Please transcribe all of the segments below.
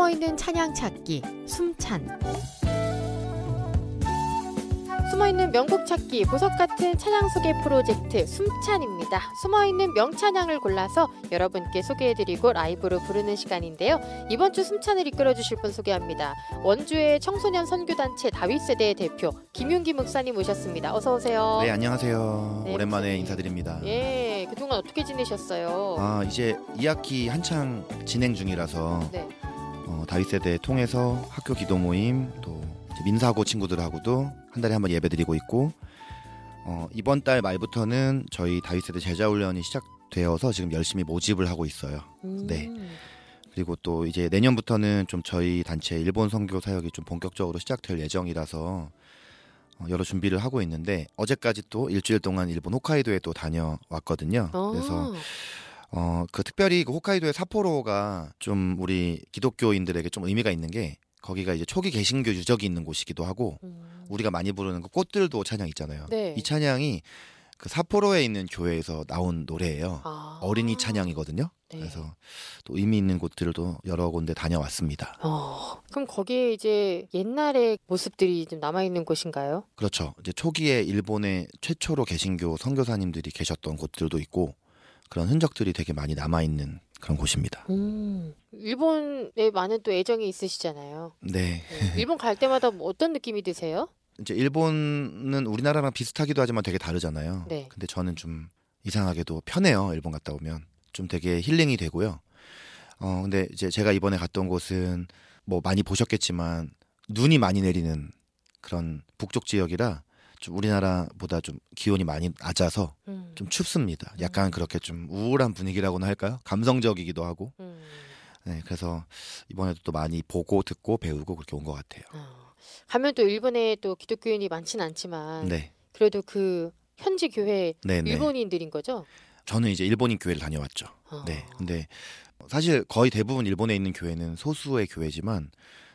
숨어있는 찬양 찾기, 숨찬. 숨어있는 명곡 찾기, 보석 같은 찬양 소개 프로젝트 숨찬입니다. 숨어있는 명찬양을 골라서 여러분께 소개해드리고 라이브로 부르는 시간인데요. 이번 주 숨찬을 이끌어주실 분 소개합니다. 원주의 청소년 선교단체 다윗세대 대표 김윤기 목사님 모셨습니다. 어서 오세요. 네, 안녕하세요. 네, 오랜만에 목사님. 인사드립니다. 예, 그동안 어떻게 지내셨어요? 이제 2학기 한창 진행 중이라서 네. 다윗세대 통해서 학교 기도 모임 또 민사고 친구들하고도 한 달에 한 번 예배드리고 있고 이번 달 말부터는 저희 다윗세대 제자훈련이 시작되어서 지금 열심히 모집을 하고 있어요. 네. 그리고 또 이제 내년부터는 좀 저희 단체 일본 선교 사역이 좀 본격적으로 시작될 예정이라서 여러 준비를 하고 있는데 어제까지 또 일주일 동안 일본 홋카이도에 또 다녀왔거든요. 그래서 그 특별히 그 홋카이도의 삿포로가 좀 우리 기독교인들에게 좀 의미가 있는 게 거기가 이제 초기 개신교 유적이 있는 곳이기도 하고 우리가 많이 부르는 그 꽃들도 찬양 있잖아요. 네. 이 찬양이 그 삿포로에 있는 교회에서 나온 노래예요. 어린이 찬양이거든요. 네. 그래서 또 의미 있는 곳들도 여러 군데 다녀왔습니다. 그럼 거기에 이제 옛날의 모습들이 좀 남아있는 곳인가요? 그렇죠. 이제 초기에 일본의 최초로 개신교 선교사님들이 계셨던 곳들도 있고 그런 흔적들이 되게 많이 남아있는 그런 곳입니다. 일본에 많은 또 애정이 있으시잖아요. 네. 일본 갈 때마다 뭐 어떤 느낌이 드세요? 이제 일본은 우리나라랑 비슷하기도 하지만 되게 다르잖아요. 네. 근데 저는 좀 이상하게도 편해요. 일본 갔다 오면 좀 되게 힐링이 되고요. 근데 이제 제가 이번에 갔던 곳은 뭐 많이 보셨겠지만 눈이 많이 내리는 그런 북쪽 지역이라 좀 우리나라보다 좀 기온이 많이 낮아서 좀 춥습니다. 약간 그렇게 좀 우울한 분위기라고나 할까요? 감성적이기도 하고. 네, 그래서 이번에도 또 많이 보고 듣고 배우고 그렇게 온 것 같아요. 가면 또 일본에 또 기독교인이 많진 않지만 네. 그래도 그 현지 교회 네네. 일본인들인 거죠? 저는 이제 일본인 교회를 다녀왔죠. 네. 근데 사실 거의 대부분 일본에 있는 교회는 소수의 교회지만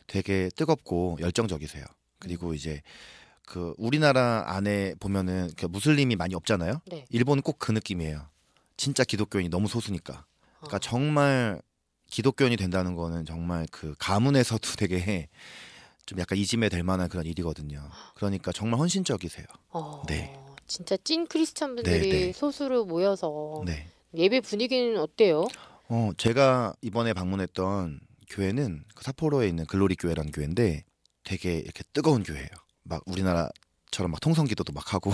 되게 뜨겁고 열정적이세요. 그리고 이제 그 우리나라 안에 보면은 그 무슬림이 많이 없잖아요. 네. 일본은 꼭 그 느낌이에요. 진짜 기독교인이 너무 소수니까. 그러니까 정말 기독교인이 된다는 거는 정말 그 가문에서도 되게 좀 약간 이짐에 될 만한 그런 일이거든요. 그러니까 정말 헌신적이세요. 네. 진짜 찐 크리스찬 분들이 네, 네. 소수로 모여서 네. 예배 분위기는 어때요? 제가 이번에 방문했던 교회는 그 삿포로에 있는 글로리 교회라는 교회인데 되게 이렇게 뜨거운 교회예요. 막 우리나라처럼 막 통성기도도 막 하고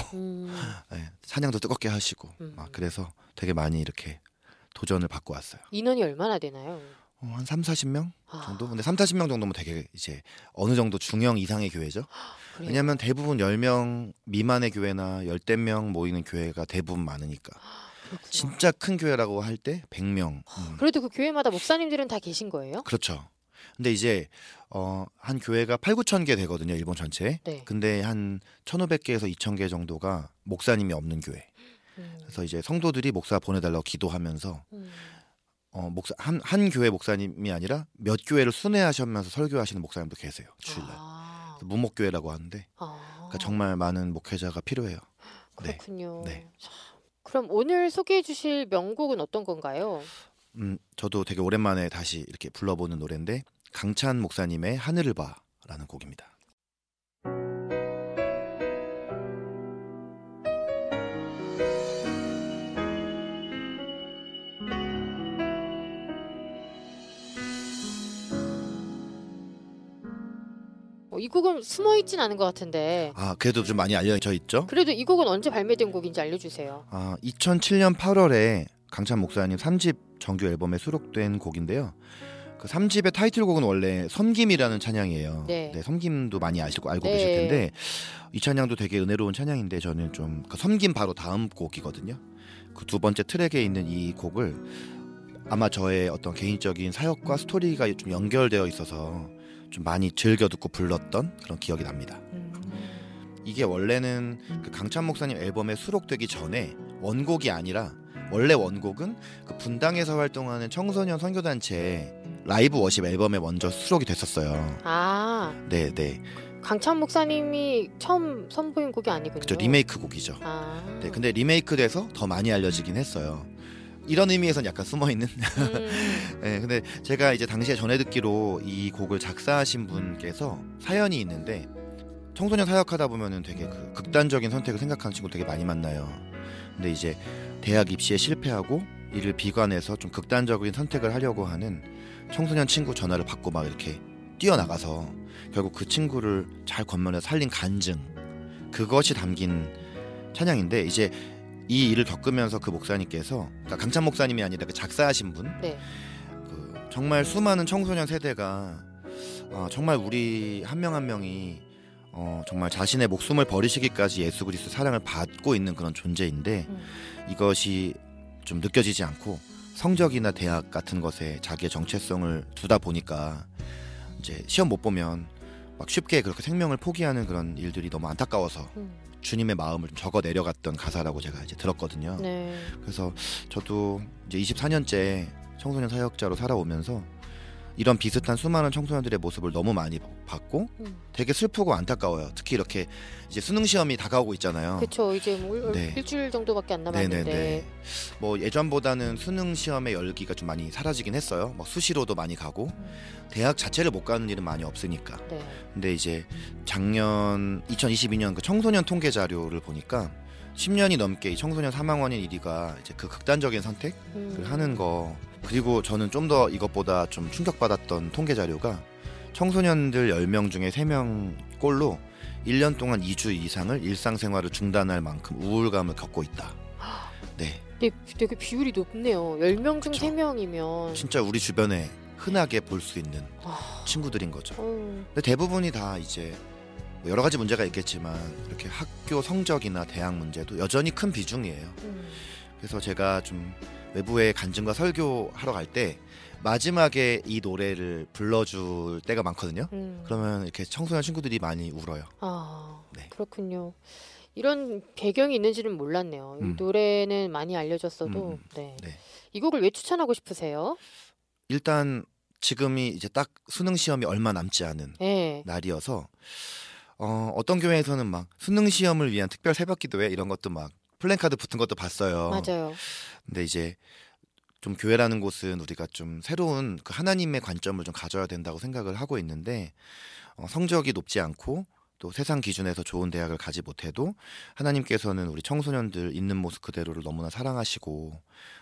네, 찬양도 뜨겁게 하시고 막 그래서 되게 많이 이렇게 도전을 받고 왔어요. 인원이 얼마나 되나요? 한 30-40명 정도? 근데 30-40명 정도면 되게 이제 어느 정도 중형 이상의 교회죠. 그래요? 왜냐하면 대부분 10명 미만의 교회나 10명 모이는 교회가 대부분 많으니까. 그렇구나. 진짜 큰 교회라고 할 때 100명. 그래도 그 교회마다 목사님들은 다 계신 거예요? 그렇죠. 근데 이제 한 교회가 8-9천 개 되거든요. 일본 전체에. 네. 근데 한 1,500개에서 2,000개 정도가 목사님이 없는 교회. 그래서 이제 성도들이 목사 보내달라고 기도하면서 목사 한 교회 목사님이 아니라 몇 교회를 순회하시면서 설교하시는 목사님도 계세요. 주일날. 무목교회라고 하는데 그러니까 정말 많은 목회자가 필요해요. 그렇군요. 네. 자, 그럼 오늘 소개해 주실 명곡은 어떤 건가요? 저도 되게 오랜만에 다시 이렇게 불러보는 노래인데 강찬 목사님의 하늘을 봐라는 곡입니다. 이 곡은 숨어있진 않은 것 같은데 그래도 좀 많이 알려져 있죠? 그래도 이 곡은 언제 발매된 곡인지 알려주세요. 2007년 8월에 강찬 목사님 3집 정규 앨범에 수록된 곡인데요. 그 3집의 타이틀곡은 원래 섬김이라는 찬양이에요. 네. 섬김도 많이 알고 네. 계실 텐데 이 찬양도 되게 은혜로운 찬양인데 저는 좀 그 섬김 바로 다음 곡이거든요. 그 두 번째 트랙에 있는 이 곡을 아마 저의 어떤 개인적인 사역과 스토리가 좀 연결되어 있어서 좀 많이 즐겨 듣고 불렀던 그런 기억이 납니다. 이게 원래는 그 강찬 목사님 앨범에 수록되기 전에 원곡이 아니라 원래 원곡은 그 분당에서 활동하는 청소년 선교단체 라이브 워십 앨범에 먼저 수록이 됐었어요. 네. 강찬 목사님이 처음 선보인 곡이 아니군요. 그렇죠. 리메이크 곡이죠. 아. 네, 근데 리메이크돼서 더 많이 알려지긴 했어요. 이런 의미에서는 약간 숨어 있는. 음. 네, 근데 제가 이제 당시에 전해 듣기로 이 곡을 작사하신 분께서 사연이 있는데 청소년 사역하다 보면은 되게 그 극단적인 선택을 생각하는 친구 되게 많이 만나요. 근데 이제 대학 입시에 실패하고 이를 비관해서 좀 극단적인 선택을 하려고 하는 청소년 친구 전화를 받고 막 이렇게 뛰어나가서 결국 그 친구를 잘 건면해서 살린 간증, 그것이 담긴 찬양인데, 이제 이 일을 겪으면서 그 목사님께서, 그러니까 강찬 목사님이 아니라 그 작사하신 분, 네. 그 정말 수많은 청소년 세대가 정말 우리 한 명 한 명이 정말 자신의 목숨을 버리시기까지 예수 그리스도 사랑을 받고 있는 그런 존재인데 이것이 좀 느껴지지 않고 성적이나 대학 같은 것에 자기의 정체성을 두다 보니까 이제 시험 못 보면 막 쉽게 그렇게 생명을 포기하는 그런 일들이 너무 안타까워서 주님의 마음을 좀 적어 내려갔던 가사라고 제가 이제 들었거든요. 네. 그래서 저도 이제 24년째 청소년 사역자로 살아오면서 이런 비슷한 수많은 청소년들의 모습을 너무 많이 봤고 되게 슬프고 안타까워요. 특히 이렇게 이제 수능 시험이 다가오고 있잖아요. 그렇죠. 이제 뭐 네. 일주일 정도밖에 안 남았는데. 네네네. 뭐 예전보다는 수능 시험의 열기가 좀 많이 사라지긴 했어요. 막 수시로도 많이 가고 대학 자체를 못 가는 일은 많이 없으니까. 네. 근데 이제 작년 2022년 그 청소년 통계 자료를 보니까 10년이 넘게 이 청소년 사망 원인 1위가 이제 그 극단적인 선택을 하는 거. 그리고 저는 좀 더 이것보다 좀 충격받았던 통계 자료가 청소년들 10명 중에 3명 꼴로 1년 동안 2주 이상을 일상생활을 중단할 만큼 우울감을 겪고 있다. 네. 네, 되게 비율이 높네요. 10명 중 그쵸. 3명이면 진짜 우리 주변에 흔하게 볼 수 있는 친구들인 거죠. 근데 대부분이 다 이제 뭐 여러 가지 문제가 있겠지만 이렇게 학교 성적이나 대학 문제도 여전히 큰 비중이에요. 그래서 제가 좀 외부에 간증과 설교하러 갈 때 마지막에 이 노래를 불러줄 때가 많거든요. 그러면 이렇게 청소년 친구들이 많이 울어요. 아, 네. 그렇군요. 이런 배경이 있는지는 몰랐네요. 이 노래는 많이 알려졌어도 네. 네. 이 곡을 왜 추천하고 싶으세요? 일단 지금이 이제 딱 수능 시험이 얼마 남지 않은 네. 날이어서 어떤 교회에서는 막 수능 시험을 위한 특별 새벽기도회 이런 것도 막 플랜카드 붙은 것도 봤어요. 맞아요. 근데 이제 좀 교회라는 곳은 우리가 좀 새로운 그 하나님의 관점을 좀 가져야 된다고 생각을 하고 있는데 성적이 높지 않고 또 세상 기준에서 좋은 대학을 가지 못해도 하나님께서는 우리 청소년들 있는 모습 그대로를 너무나 사랑하시고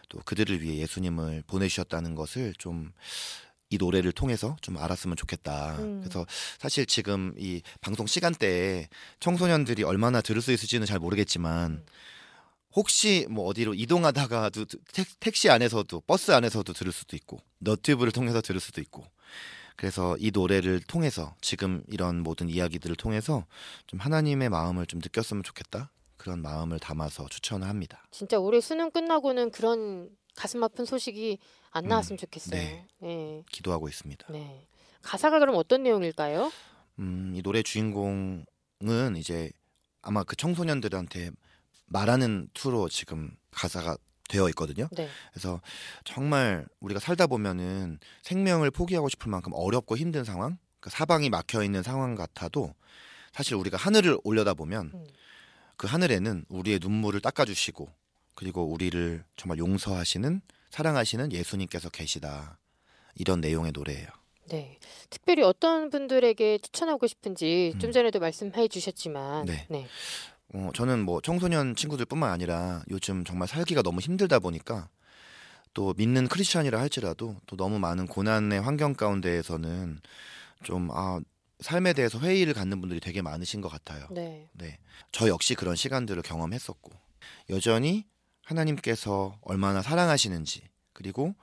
또 그들을 위해 예수님을 보내주셨다는 것을 좀 이 노래를 통해서 좀 알았으면 좋겠다. 그래서 사실 지금 이 방송 시간대에 청소년들이 얼마나 들을 수 있을지는 잘 모르겠지만 혹시 뭐 어디로 이동하다가도 택시 안에서도 버스 안에서도 들을 수도 있고 너튜브를 통해서 들을 수도 있고, 그래서 이 노래를 통해서 지금 이런 모든 이야기들을 통해서 좀 하나님의 마음을 좀 느꼈으면 좋겠다, 그런 마음을 담아서 추천을 합니다. 진짜 올해 수능 끝나고는 그런 가슴 아픈 소식이 안 나왔으면 좋겠어요. 네. 네. 기도하고 있습니다. 네. 가사가 그럼 어떤 내용일까요? 이 노래 주인공은 이제 아마 그 청소년들한테 말하는 투로 지금 가사가 되어 있거든요. 네. 그래서 정말 우리가 살다 보면은 생명을 포기하고 싶을 만큼 어렵고 힘든 상황, 그 사방이 막혀 있는 상황 같아도 사실 우리가 하늘을 올려다보면 그 하늘에는 우리의 눈물을 닦아주시고 그리고 우리를 정말 용서하시는 사랑하시는 예수님께서 계시다, 이런 내용의 노래예요. 네. 특별히 어떤 분들에게 추천하고 싶은지 좀 전에도 말씀해 주셨지만 네. 네. 저는 뭐 청소년 친구들뿐만 아니라 요즘 정말 살기가 너무 힘들다 보니까 또 믿는 크리스찬이라 할지라도 또 너무 많은 고난의 환경 가운데에서는 좀 삶에 대해서 회의를 갖는 분들이 되게 많으신 것 같아요. 네. 네. 저 역시 그런 시간들을 경험했었고 여전히 하나님께서 얼마나 사랑하시는지, 그리고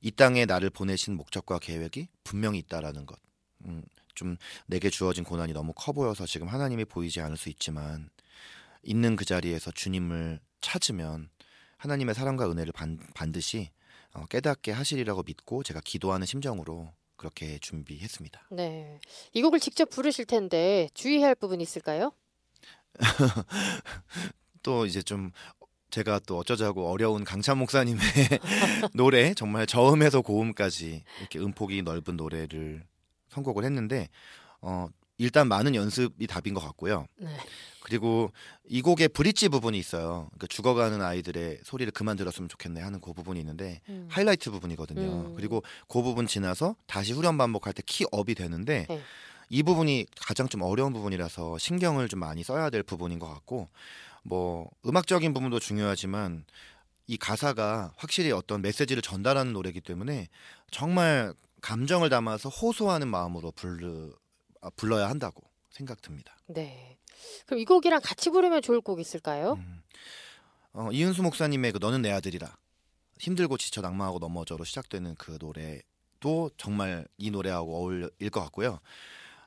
이 땅에 나를 보내신 목적과 계획이 분명히 있다라는 것. 좀 내게 주어진 고난이 너무 커 보여서 지금 하나님이 보이지 않을 수 있지만 있는 그 자리에서 주님을 찾으면 하나님의 사랑과 은혜를 반드시 깨닫게 하시리라고 믿고 제가 기도하는 심정으로 그렇게 준비했습니다. 네. 이 곡을 직접 부르실 텐데 주의해야 할 부분이 있을까요? 또 이제 좀 제가 또 어쩌자고 어려운 강찬 목사님의 노래, 정말 저음에서 고음까지 이렇게 음폭이 넓은 노래를 선곡을 했는데 일단 많은 연습이 답인 것 같고요. 네. 그리고 이 곡의 브릿지 부분이 있어요. 그러니까 죽어가는 아이들의 소리를 그만 들었으면 좋겠네 하는 그 부분이 있는데 하이라이트 부분이거든요. 그리고 그 부분 지나서 다시 후렴 반복할 때 키업이 되는데 네. 이 부분이 가장 좀 어려운 부분이라서 신경을 좀 많이 써야 될 부분인 것 같고, 뭐 음악적인 부분도 중요하지만 이 가사가 확실히 어떤 메시지를 전달하는 노래이기 때문에 정말 감정을 담아서 호소하는 마음으로 불러야 한다고 생각됩니다. 네. 그럼 이 곡이랑 같이 부르면 좋을 곡 있을까요? 이은수 목사님의 그 너는 내 아들이라, 힘들고 지쳐 낭망하고 넘어져로 시작되는 그 노래도 정말 이 노래하고 어울릴 것 같고요.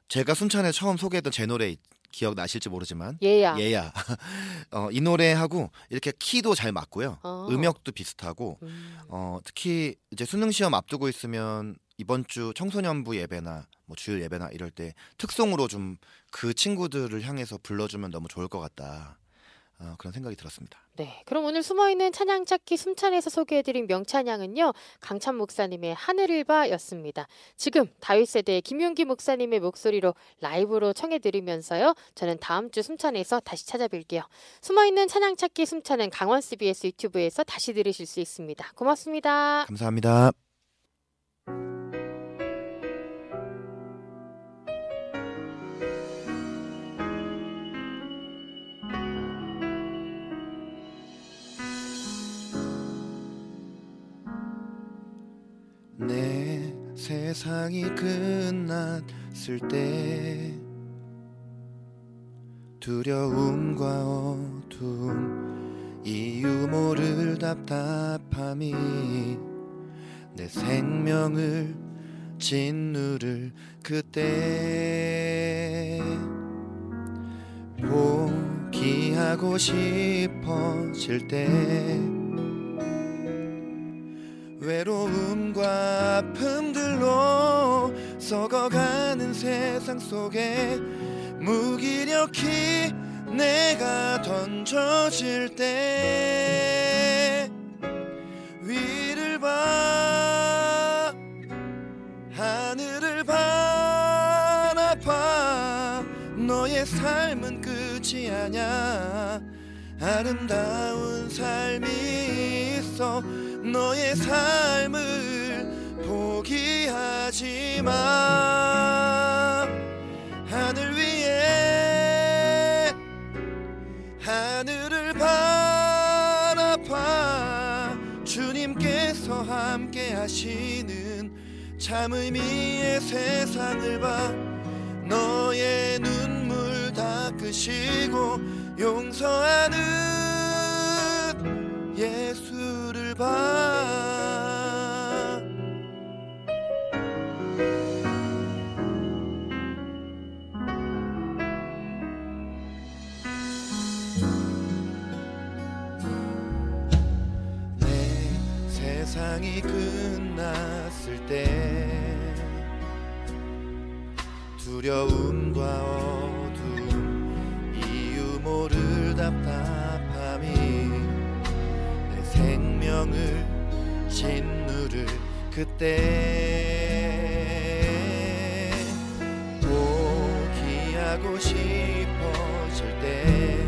제가 순천에 처음 소개했던 제 노래 기억나실지 모르지만 얘야. 이 노래하고 이렇게 키도 잘 맞고요. 어. 음역도 비슷하고 특히 이제 수능 시험 앞두고 있으면 이번 주 청소년부 예배나 뭐 주일 예배나 이럴 때 특송으로 좀 그 친구들을 향해서 불러주면 너무 좋을 것 같다. 그런 생각이 들었습니다. 네. 그럼 오늘 숨어있는 찬양 찾기 숨찬에서 소개해드린 명찬양은요. 강찬 목사님의 하늘을 봐였습니다. 지금 다윗세대의 김용기 목사님의 목소리로 라이브로 청해드리면서요. 저는 다음 주 숨찬에서 다시 찾아뵐게요. 숨어있는 찬양 찾기 숨찬은 강원 CBS 유튜브에서 다시 들으실 수 있습니다. 고맙습니다. 감사합니다. 내 세상이 끝났을 때 두려움과 어둠 이유 모를 답답함이 내 생명을 짓누를 그때 포기하고 싶어질 때 외로움과 아픔들로 썩어가는 세상 속에 무기력히 내가 던져질 때 위를 봐 하늘을 바라봐 너의 삶은 끝이 아냐 아름다운 삶이 있어 너의 삶을 포기하지 마 하늘 위에 하늘을 바라봐 주님께서 함께 하시는 참 의미의 세상을 봐 너의 눈물 닦으시고 용서하는 예수를 봐 내 세상이 끝났을 때 두려움과 어둠 이유 모를 답답함이 내 생명을 짓누를 그때 포기하고 싶어질 때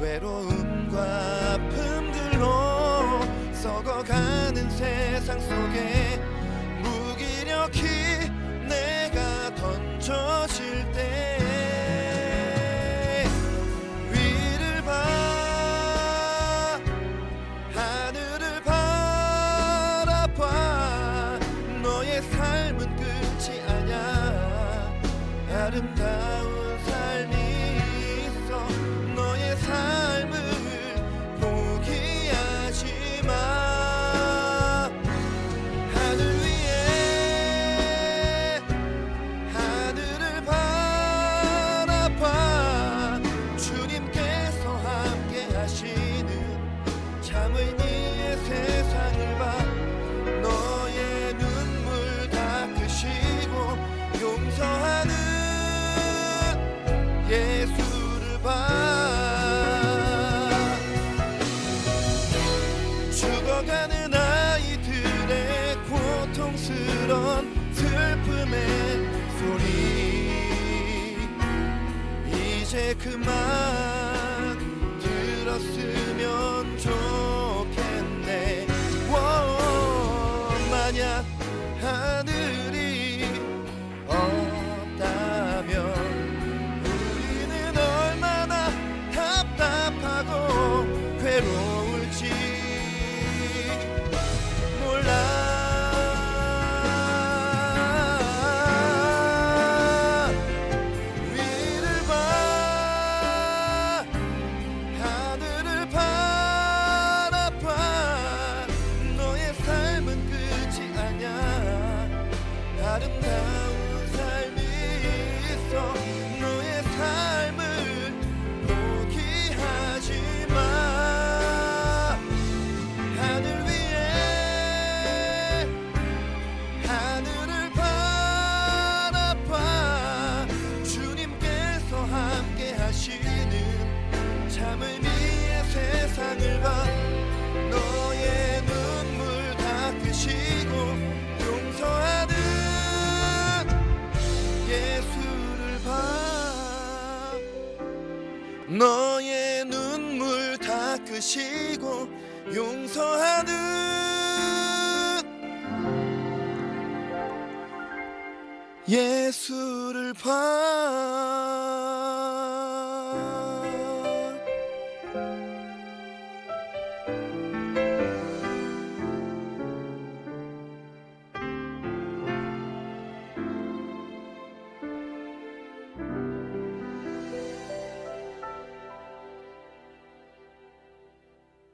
외로움과 아픔들로 썩어가는 세상 속에 무기력히 내가 던져질 때 위를 봐 하늘을 바라봐 너의 삶은 끝이 아냐 아름다운 삶이 있어 너의 삶을 포기하지 마 세상을 봐 너의 눈물 닦으시고 용서하는 예수를 봐 죽어가는 아이들의 고통스런 슬픔의 소리 이제 그만 들었으면 좋겠네. 만약 하늘이 없다면 우리는 얼마나 답답하고 괴로울지 몰라. 아름다운 삶이 있어. 너의 삶을 포기하지 마. 하늘 위에 하늘을 바라봐. 주님께서 함께 하시는 참 의미의 세상을 봐. 너의 눈물 닦으시고 용서하는 예수를 봐. 너의 눈물 닦으시고 용서하는 예수를 봐.